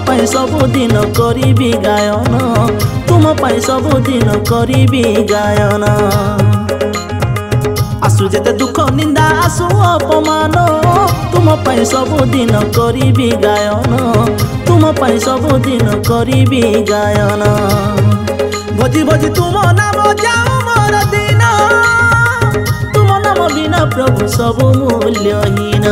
ପାଇଁ ସବୁଦିନ କରିବି ଗାୟନ, ତୁମ ପାଇଁ ସବୁଦିନ କରିବି ଗାୟନ। आसु जेते दुख निंदा आसु अपमान, तुम ପାଇଁ ସବୁଦିନ କରିବି गायन, तुम ପାଇଁ ସବୁଦିନ କରିବି गायन। भोजी भोजी तुम नाम जाओ मोर दिन, तुम नाम बिना प्रभु सब मूल्यहीन।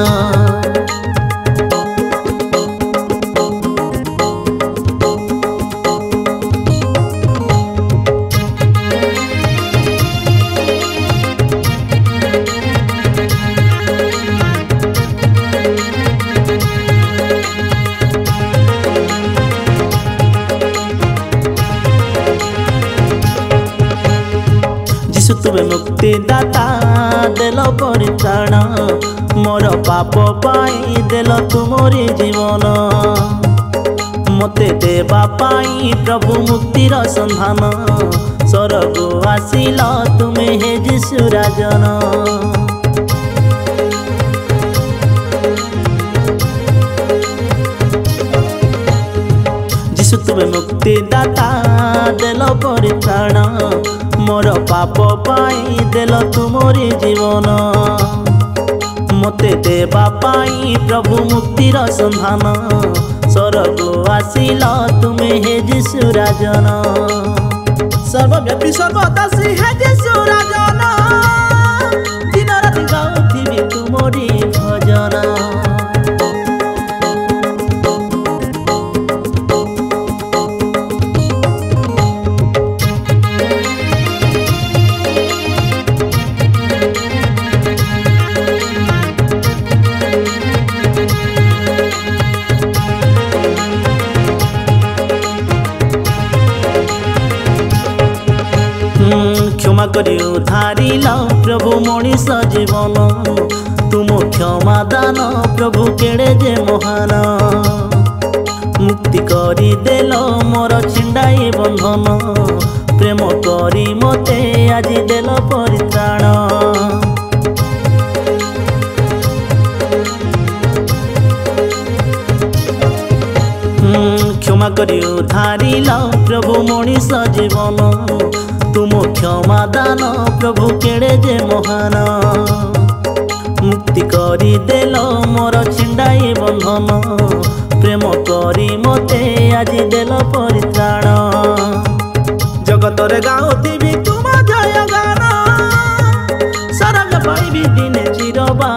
तुमे मुक्ति दाता देल परित्राण, मोर पाप पाई देल तुमरी जीवन। मते देवा पाई प्रभु मुक्तिर संधान, स्वर्ग आसिल तुमे हे यीशु राजन। यीशु तुमे मुक्ति दाता देल परित्राण, मोर पाप पाई देल तुमरी जीवन। मते देवा पाई प्रभु मुक्तिर संधान, स्वर्ग आसिल तुमे हे यीशु राजन। सर्वव्यापी सर्वदासी हे यीशु राजन, दिन राति गाउथिबि तुमरी भजन। क्षमा करी उधारिल प्रभु मनीष जीवन, तुम क्षमा दान प्रभु केड़े जे महान। मुक्ति करी देल मोर छिंडाई बंधन, प्रेम करी मते आज देल परित्राण। क्षमा करी उधारिल प्रभु मनीष जीवन, तुम क्षमा दान प्रभु केड़े जे महान। मुक्ति करी देल मोर छिंडाई बंधन, प्रेम करी मते आज देल परित्राण। जगतरे गाउथिबि तुम जय गान, सरग पाइबि दिने चिरबा